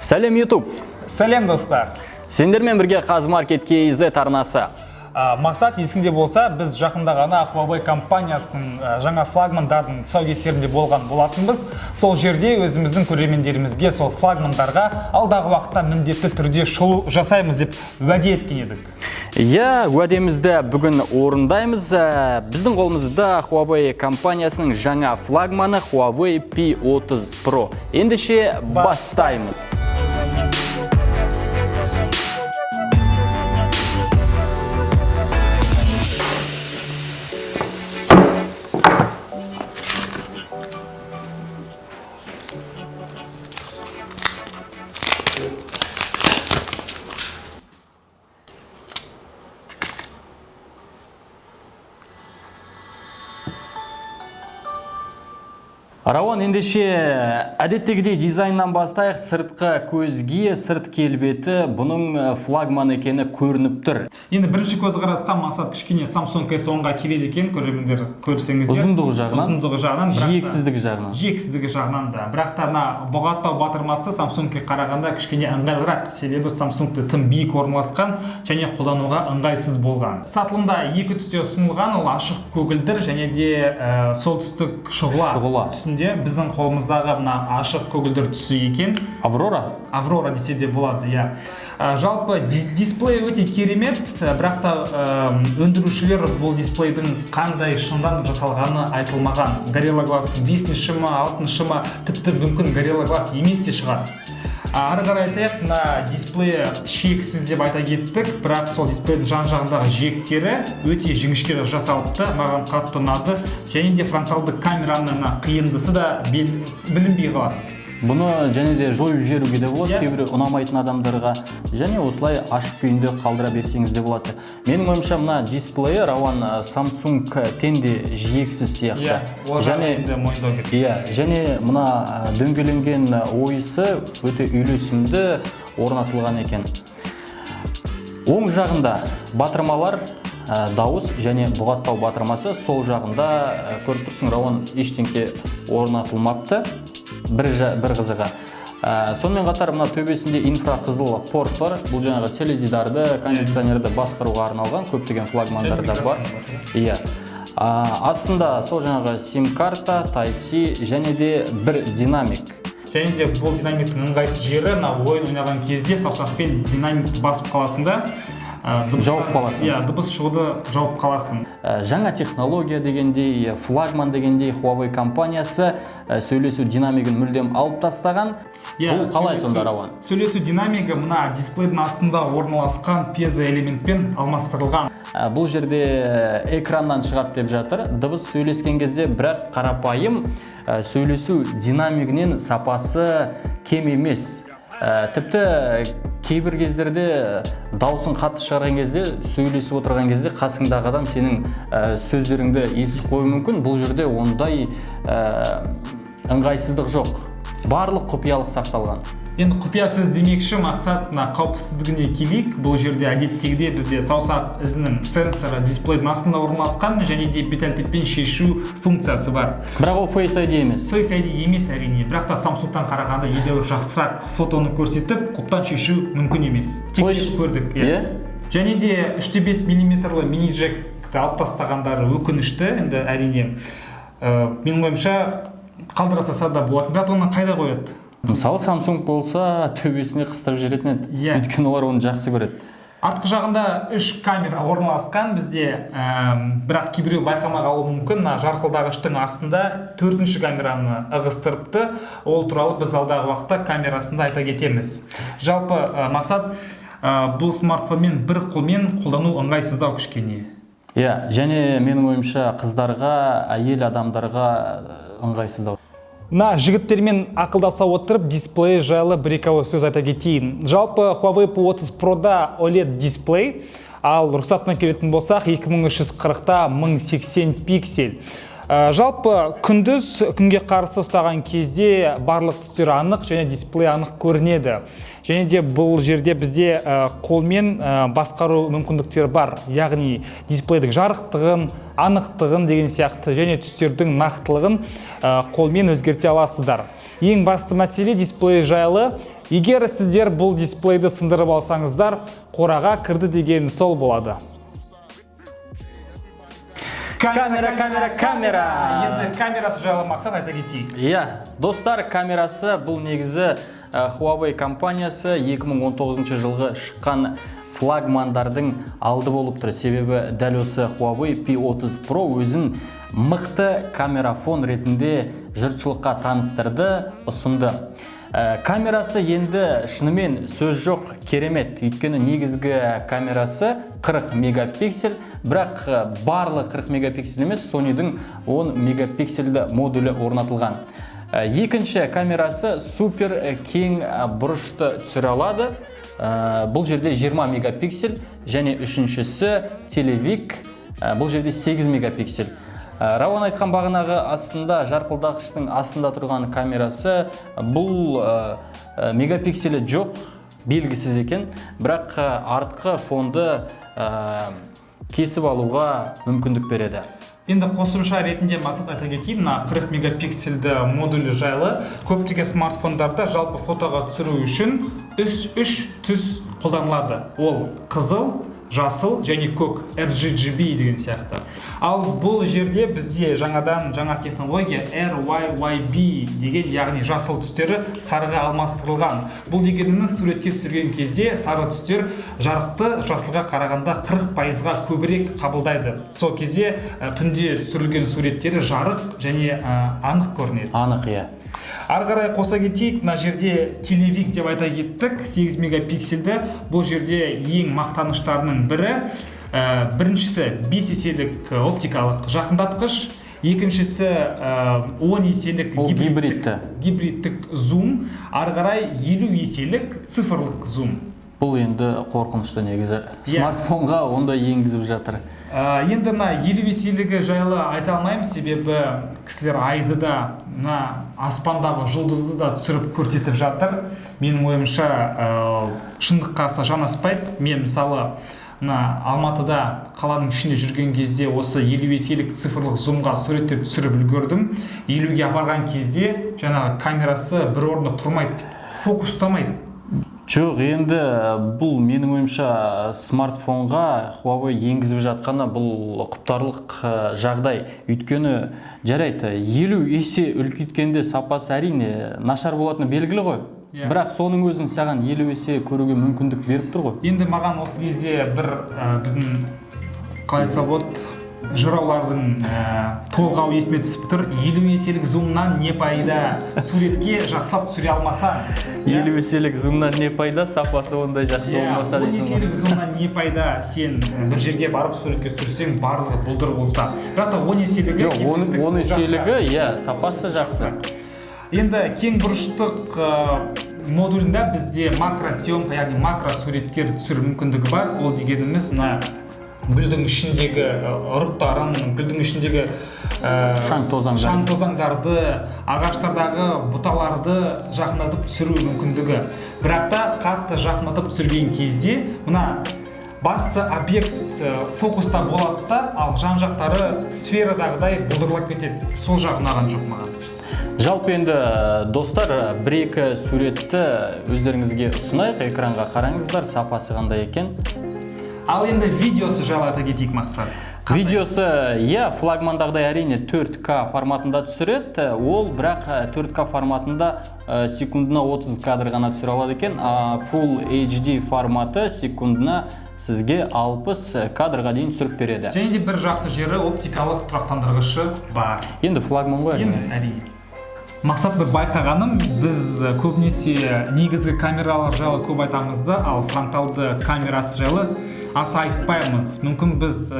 Сәлем YouTube. Сәлем достар. Сендермен бірге Қазмаркет KZ арнасы. Мақсат есіңде болса, біз жақында ғана Huawei компаниясының жаңа флагмандардың тұсаукесерінде болған болатынбыз. Сол жерде өзіміздің көрермендерімізге сол флагмандарға алдағы уақытта міндетті түрде шолу жасаймыз деп уәде еткен едік. Иә, уәдемізді бүгін орындаймыз. Біздің қолымызда Huawei компаниясының жаңа флагманы Huawei P30 Pro. Ендеше бастаймыз. Рауан, ендеше әдеттегідей дизайннан бастайық. Сыртқы көзге, сырт келбеті бұның флагман екені көрініп тұр. Енді бірінші көзқарасқа Мақсат кішкене Samsung S10-ға келеді екен, көрермендер көрсеңіздер. Ұзындығы жағынан, жиексіздігі жағынан да. Бірақ та бұғаттау батырмасы Samsung-ке қарағанда кішкене ыңғайлырақ, себебі Samsung-ты тым биік орналасқан және қолдануға ыңғайсыз болған. Сатылымда екі түсте ұсынылған, ол ашық көгілдір және де солтүстік шұғыла түсінде. Біздің қолымыздағы мына ашық көгілдір түсі екен. Аврора десе де болады, иә. Жалпы дисплей өте керемет, бірақ та өндірушілер бұл дисплейдің қандай шындан жасалғаны айтылмаған. Gorilla Glass 5-ші ма, 6-шы ма, тіпті мүмкін Gorilla Glass емес те шығар. Ары қарай айтайық, мына дисплей шексіз деп айта кеттік, бірақ сол дисплейдің жан-жағындағы жиектері өте жіңішке жасалыпты, маған қатты ұнады. Және де фронталды камераның қиындысы да білінбей қалады. Бұны және де жойып жіберуге де болады, кейбір ұнамайтын адамдарға, және осылай ашық күйінде қалдыра берсеңіз де болады. Менің ойымша мына дисплейі Рауан Samsung тенде жиексіз сияқты. Және мына дөңгеленген ойысы өте үйлесімді орнатылған екен. Оң жағында батырмалар, дауыс және бұғаттау батырмасы, сол жағында көріп тұрсың, Рауан ештеңке орнатылмапты. Бір қызығы. Сонымен қатар мына төбесінде инфрақызыл порт бар. Бұл жаңағы теледидарды, кондиционерді басқаруға арналған көптеген флагмандарда бар. Иә. Астында сол жаңағы сим-карта, Type-C және де бір динамик. Және де бұл динамиктің ыңғайсыз жері, ойын ойнаған кезде саусақпен динамик басып қаласында жауып қаласың. Иә, дыбыс шығуды жауып қаласың. Жаңа технология дегендей, флагман дегендей Huawei компаниясы сөйлесу динамигін мүлдем алып тастаған. Бұл қалай сонда, Рауан? Сөйлесу динамигі мына дисплейдің астында орналасқан пьезоэлементпен алмастырылған. Бұл жерде экраннан шығады деп жатыр. Дыбыс сөйлескен кезде бірақ қарапайым сөйлесу динамигінен сапасы кем емес. Тіпті кейбір кездерде даусын қатты шығарған кезде, сөйлесіп отырған кезде қасыңдағы адам сенің сөздеріңді естіп қоюы мүмкін. Бұл жерде ондай ыңғайсыздық жоқ. Барлық құпиялық сақталған. Енді құпия сөз демекші, Мақсат қауіпсіздігіне келейік. Бұл жерде әдеттегідей бізде саусақ ізінің сенсоры дисплейдің астында орналасқан және де бет-әлпетпен шешу функциясы бар. Бірақ ол Face ID емес. Face ID емес әрине. Бірақ та Samsung-тан қарағанда едәуір жақсырақ фотоны көрсетіп, құптан шешу мүмкін емес. Тексеріп көрдік. Және де 3,5 мм мини-джекті алып тастағандары өкінішті. Енді әрине менің ойымша қалдыра салса да болады. Бірақ оны қайда қояды? Мысалы Samsung болса төбесіне қыстырып жүретін еді. Өйткені олар оны жақсы көреді. Артқы жағында 3 камера орналасқан бізде, бірақ кейбіреу байқамай қалуы мүмкін. Жарқылдағыштың астында 4-ші камераны ығыстырыпты. Ол туралы біз алдағы уақытта камерасында айта кетеміз. Жалпы Мақсат, бұл смартфонмен бір қолмен қолдану ыңғайсыздау кішкене. Иә, және менің ойымша қыздарға, әйел адамдарға ыңғайсыздау. Жігіттермен ақылдаса отырып, дисплей жайлы бір-екі сөз айта кетейін. Жалпы Huawei P30 Pro-да OLED дисплей, ал рұқсатына келетін болсақ 2340-та 1080 пиксель. Жалпы күндіз күнге қарсы ұстаған кезде барлық түстер анық және дисплей анық көрінеді. Және де бұл жерде бізде қолмен басқару мүмкіндіктері бар. Яғни дисплейдің жарықтығын, анықтығын деген сияқты және түстердің нақтылығын қолмен өзгерте аласыздар. Ең басты мәселе дисплей жайлы. Егер сіздер бұл дисплейді сындырып алсаңыздар, қораға кірді деген сол болады. Камера. Енді камерасы жайлы мақсат айта кетейік. Иә, достар, камерасы бұл негізі Huawei компаниясы 2019 жылғы шыққан флагмандардың алды болып тұр. Себебі дәл осы Huawei P30 Pro өзін мықты камерафон ретінде жұртшылыққа таныстырды, ұсынды. Камерасы енді шынымен сөз жоқ, керемет. Өйткені негізгі камерасы 40 мегапиксель, бірақ барлық 40 мегапиксель емес, Sony'дің 10 мегапиксельді модулі орнатылған. Екінші камерасы супер кең бұрышты түсіре алады. Бұл жерде 20 мегапиксель, және үшіншісі телевик, бұл жерде 8 мегапиксель. Рауан айтқан бағанағы астында, жарқылдағыштың астында тұрған камерасы, бұл мегапикселі жоқ, белгісіз екен, бірақ артқы фонды кесіп алуға мүмкіндік береді. Енді қосымша ретінде мақсат айта кетейін, 40 мегапиксельді модулі жайлы көптеген смартфондарда жалпы фотоға түсіру үшін үш түс қолданылады. Ол қызыл, жасыл және көк, RGB деген сияқты. Ал бұл жерде бізде жаңа технология RYYB деген, яғни жасыл түстері сарыға алмастырылған. Бұл дегеніміз суретке түсірген кезде сары түстер жарықты жасылға қарағанда 40%-ға көбірек қабылдайды. Сол кезде түнде түсірілген суреттері жарық және анық көрінеді. Анық, иә. Ары қарай қоса кетейік, мына жерде телевик деп айта кеттік, 8 мегапиксельді. Бұл жерде ең мақтаныштарының бірі, біріншісі 5 еселік оптикалық жақындатқыш, екіншісі 10 еселік гибридтік зум, ары қарай 50 еселік цифрлық зум. Бұл енді қорқынышты негізі. Смартфонға онда енгізіп жатыр. Енді мына 50 еселігі жайлы айта алмаймын, себебі кісілер айды да, аспандағы жұлдызды да түсіріп көрсетіп жатыр. Менің ойымша шындыққа аса жанаспайды. Мен мысалы Алматыда қаланың ішінде жүрген кезде осы 50 еселік цифрлық зумға суреттер түсіріп үлгердім. 50-ге апарған кезде жаңағы камерасы бір орында тұрмайды, фокус ұстамайды. Жоқ, енді бұл менің ойымша смартфонға Huawei енгізіп жатқаны бұл құптарлық жағдай. Өйткені жарайды, 50 есе үлкейткенде сапасы әрине нашар болатыны белгілі ғой. Бірақ соның өзін саған 50 есе көруге мүмкіндік беріп тұр ғой. Енді маған осы кезде бір біздің қалай айтса болады, жыраулардың толғау есіме түсіп тұр. 50 еселік зумнан не пайда? Суретке жақсылап түсіре алмасаң. 50 еселік зумнан не пайда? Сапасы ондай жақсы болмаса дейсің. 10 еселік зумнан не пайда? Сен бір жерге барып суретке түсірсең, барлығы бұлдыр болса. Бірақ та 10 еселігі... Жоқ, 10 еселігі, иә, сапасы жақсы. Енді кең бұрыштық модулінде бізде макросъемка, яғни макро суреттер түсіру мүмкіндігі бар. Ол дегеніміз мына гүлдің ішіндегі ұрықтарын, гүлдің ішіндегі шаң тозаңдарды, ағаштардағы бұталарды жақындатып түсіру мүмкіндігі. Бірақ та қатты жақындатып түсірген кезде мына басты объект фокуста болады да, ал жан-жақтары сферадағыдай бұлдырлап кетеді. Сол жағы ұнаған жоқ маған. Жалпы енді достар, бір-екі суретті өздеріңізге ұсынайық, экранға қараңыздар, сапасы қандай екен. Ал енді видеосы жайлы айта кетейік мақсат. Видеосы, флагмандағыдай әрине 4К форматында түсіреді. Ол бірақ 4К форматында секундына 30 кадр ғана түсіре алады екен. Full HD форматы секундына сізге 60 кадрға дейін түсіріп береді. Және де бір жақсы жері оптикалық тұрақтандырғышы бар. Енді флагман ғой әрине. Мақсат бір байқағаным, біз көбінесе негізгі камералар жайлы көп айтамызды, ал фронталды камерасы жайлы аса айтпаймыз. Мүмкін біз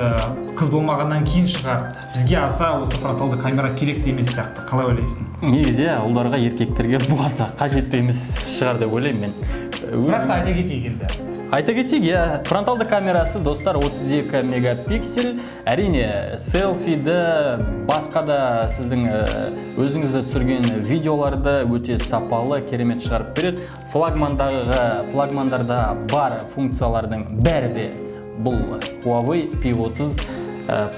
қыз болмағаннан кейін шығар. Бізге аса осы фронталды камера керек емес сияқты. Қалай ойлайсың? Негізі ұлдарға, еркектерге бұл аса қажетті емес шығар деп ойлаймын мен. Бірақ та айта кетейік енді. Айта кетейік, фронталды камерасы достар 32 мегапиксель. Әрине, селфиді, басқа да сіздің өзіңізді түсірген видеоларды өте сапалы, керемет шығарып береді. Флагмандарда бар функциялардың бәрі де бұл Huawei P30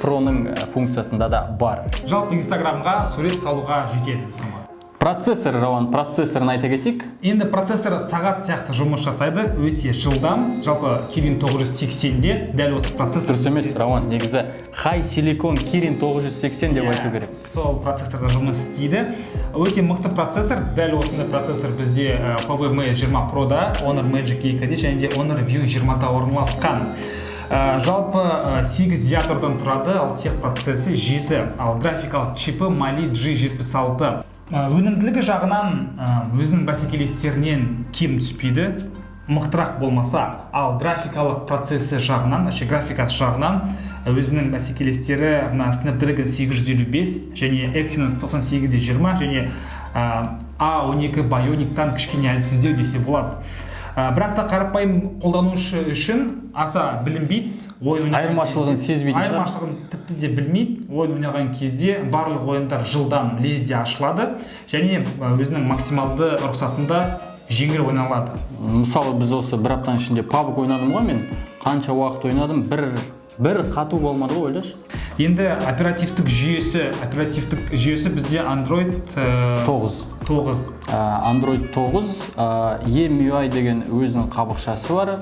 Pro-ның функциясында да бар. Жалпы Инстаграмға сурет салуға жетеді соңы. Процессор, Рауан, процессорын айта кетейік. Енді процессор сағат сияқты жұмыс жасайды, өте жылдам. Жалпы Kirin 980-де дәл осы процессор. Дұрыс емес, Рауан, негізі High Silicon Kirin 980 деп айту керек. Сол процессорда жұмыс істейді. Өте мықты процессор. Дәл осындай процессор бізде Huawei Mate 20 Pro-да, Honor Magic 2-де және де Honor View 20-да орналасқан. Жалпы 8 ядродан тұрады, ал тех процессі 7, ал графикалық чипі Mali G76. Өнімділігі жағынан өзінің бәсекелестерінен кем түспейді, мықтырақ болмаса, ал графикалық процессі жағынан, графикасы жағынан өзінің бәсекелестері Snapdragon 855 және Exynos 9820 және A12 Bionic-тан кішкене әлсіздеу десе болады. Бірақ та қарапайым қолданушы үшін аса білінбейді, айырмашылығын сезбейді. Айырмашылығын тіпті де білмейді. Ойын ойнаған кезде барлық ойындар жылдам лезде ашылады және өзінің максималды рұқсатында жеңіл ойналады. Мысалы, біз осы бір аптаның ішінде PUBG ойнадым ғой мен. Қанша уақыт ойнадым, бір қату болмады ғой, ойлашы. Енді оперативтік жүйесі бізде Android 9. Android 9, EMUI деген өзінің қабықшасы бар.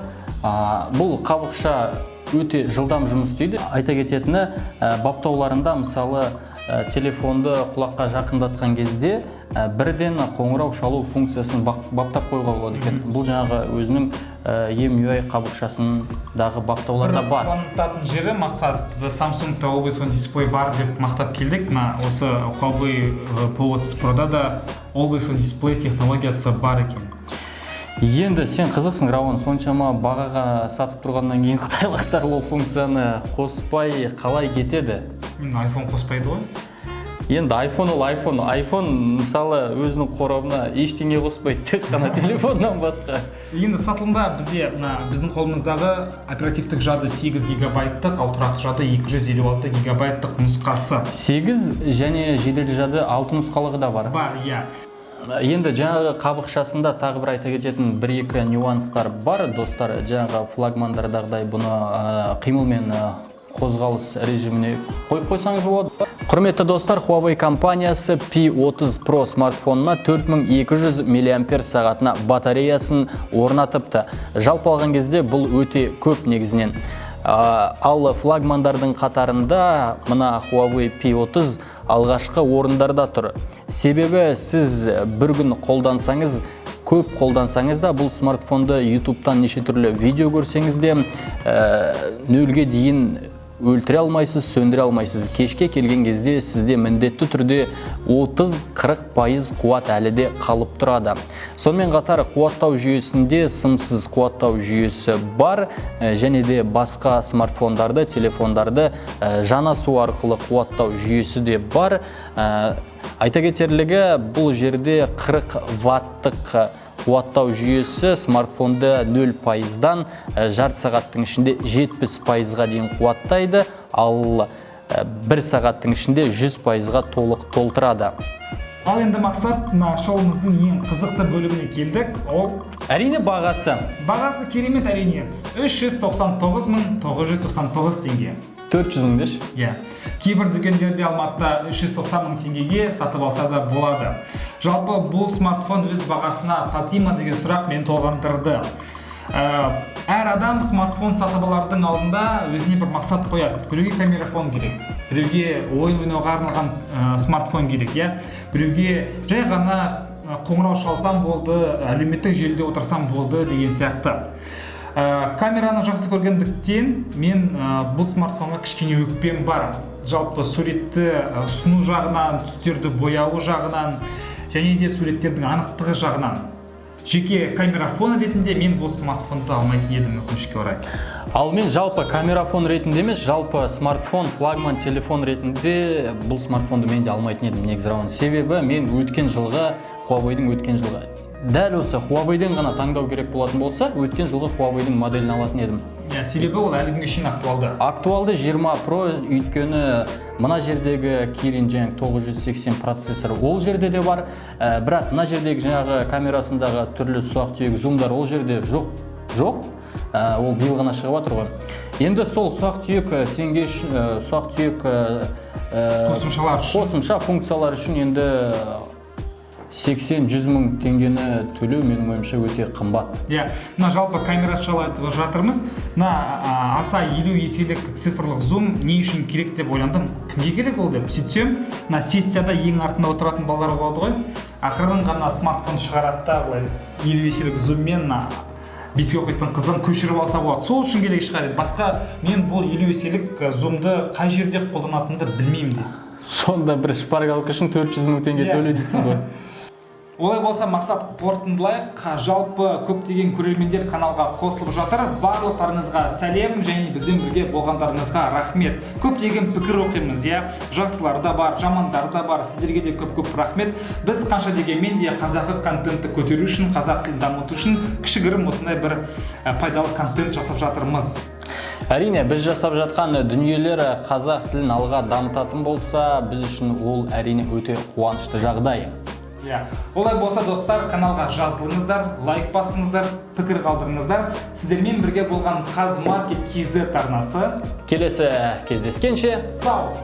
Бұл қабықша өте жылдам жұмыс істейді. Айта кететіні, баптауларында мысалы телефонды құлаққа жақындатқан кезде бірден қоңырау шалу функциясын баптап қойға болады екен. Бұл жаңағы өзінің EMUI қабықшасындағы баптауларда бар. Қуантатын жері мақсат, Samsung'та Always on Display бар деп мақтап келдік. Осы Huawei P30 Pro-да да Always on Display технологиясы бар екен. Енді сен қызықсың, Рауан, соншама бағаға сатып тұрғаннан кейін қытайлықтар ол функцияны қоспай қалай кетеді? iPhone қоспайды ғой. Енді iPhone мысалы өзінің қорабына ештеңе қоспайды, тек қана телефоннан басқа. Енді сатылымда біздің қолымыздағы оперативтік жады 8 гигабайттық, ал тұрақты жады 256 гигабайттық нұсқасы. 8 және жедел жады 6 нұсқалығы да бар. Бар, иә. Енді жаңағы қабықшасында тағы бір айта кететін бір-екі нюанстар бар, достар. Жаңағы флагмандардағыдай бұны қимылмен қозғалыс режиміне қойып қойсаңыз болады. Құрметті достар, Huawei компаниясы P30 Pro смартфонына 4200 мАч батареясын орнатыпты. Жалпы алған кезде бұл өте көп негізінен. Ал флагмандардың қатарында мына Huawei P30 алғашқы орындарда тұр. Себебі сіз бір күн қолдансаңыз, көп қолдансаңыз да бұл смартфонды YouTube-тан неше түрлі видео көрсеңіз де нөлге дейін өлтіре алмайсыз, сөндіре алмайсыз. Кешке келген кезде сізде міндетті түрде 30-40% қуат әлі де қалып тұрады. Сонымен қатар қуаттау жүйесінде сымсыз қуаттау жүйесі бар және де басқа смартфондарды, телефондарды жанасу арқылы қуаттау жүйесі де бар. Айта кетерлігі, бұл жерде 40 ваттық қуаттау жүйесі смартфонды 0%-дан жарты сағаттың ішінде 70%-ға дейін қуаттайды, ал 1 сағаттың ішінде 100%-ға толық толтырады. Ал енді мақсат, шоуымыздың ең қызықты бөлігіне келдік. Ол әрине бағасы. Бағасы керемет әрине. 399.999 теңге. 400 мың деші? Иә. Кейбір дүкендерде Алматыда 390 мың теңгеге сатып алса да болады. Жалпы бұл смартфон өз бағасына тати ма деген сұрақ мені толғандырды. Әр адам смартфон сатып алардың алдында өзіне бір мақсат қояды. Біреуге камерафон керек, біреуге ойын ойнауға арналған смартфон керек, біреуге жай ғана қоңырау шалсам болды, әлеуметтік желіде отырсам болды деген сияқты. Камераны жақсы көргендіктен мен бұл смартфонға кішкене өкпем бар. Жалпы суретті ұсыну жағынан, түстерді бояуы жағынан және де суреттердің анықтығы жағынан. Жеке камерафон ретінде мен бұл смартфонды алмайтын едім, өкінішке орай. Ал мен жалпы камерафон ретінде емес, жалпы смартфон, флагман, телефон ретінде бұл смартфонды мен де алмайтын едім, негізі. Себебі мен өткен жылғы Huawei-дің өткен жылғы дәл осы Huawei-ден ғана таңдау керек болатын болса, өткен жылғы Huawei-дің моделін алатын едім. Себебі ол әлі күнге шейін актуалды. Актуалды 20 Pro, өйткені мына жердегі Kirin 980 процессор ол жерде де бар, бірақ мына жердегі жаңағы камерасындағы түрлі ұсақ-түйек зумдар ол жерде жоқ. Ол биыл ғана шығып жатыр ғой. Енді сол ұсақ-түйек қосымша функциялар үшін енді 80-100 мың теңгені төлеу менің ойымша өте қымбат. Мына жалпы камерасы жайлы айтып жатырмыз. Мына аса 50 еселік цифрлық зум не үшін керек деп ойландым. Кімге керек ол деп сөйтсем, мына сессияда ең артында отыратын балалар болады ғой. Ақырын ғана смартфон шығарады да, былай 50 еселік зуммен беске оқитын қыздан көшіріп алса болады. Сол үшін керек шығар. Басқа мен бұл 50 еселік зумды қай жерде қолданатынымды білмеймін де. Сонда бір шпаргалка үшін 400 мың теңге төле дейсің ғой. Олай болса мақсат қорытындылайық. Жалпы көптеген көрермендер каналға қосылып жатыр. Барлықтарыңызға сәлем және бізбен бірге болғандарыңызға рахмет. Көптеген пікір оқимыз, жақсылар да бар, жамандар да бар. Сіздерге де көп рахмет. Біз қанша дегенмен де қазақы контентті көтеру үшін, қазақ тілін дамыту үшін кішігірім осындай бір пайдалы контент жасап жатырмыз. Әрине, біз жасап жатқан дүниелер қазақ тілін алға дамытатын болса, біз үшін ол әрине өте қуанышты жағдай. Олай болса достар, каналға жазылыңыздар, лайк басыңыздар, пікір қалдырыңыздар. Сіздермен бірге болған Қазмаркет KZ арнасы. Келесі кездескенше сау!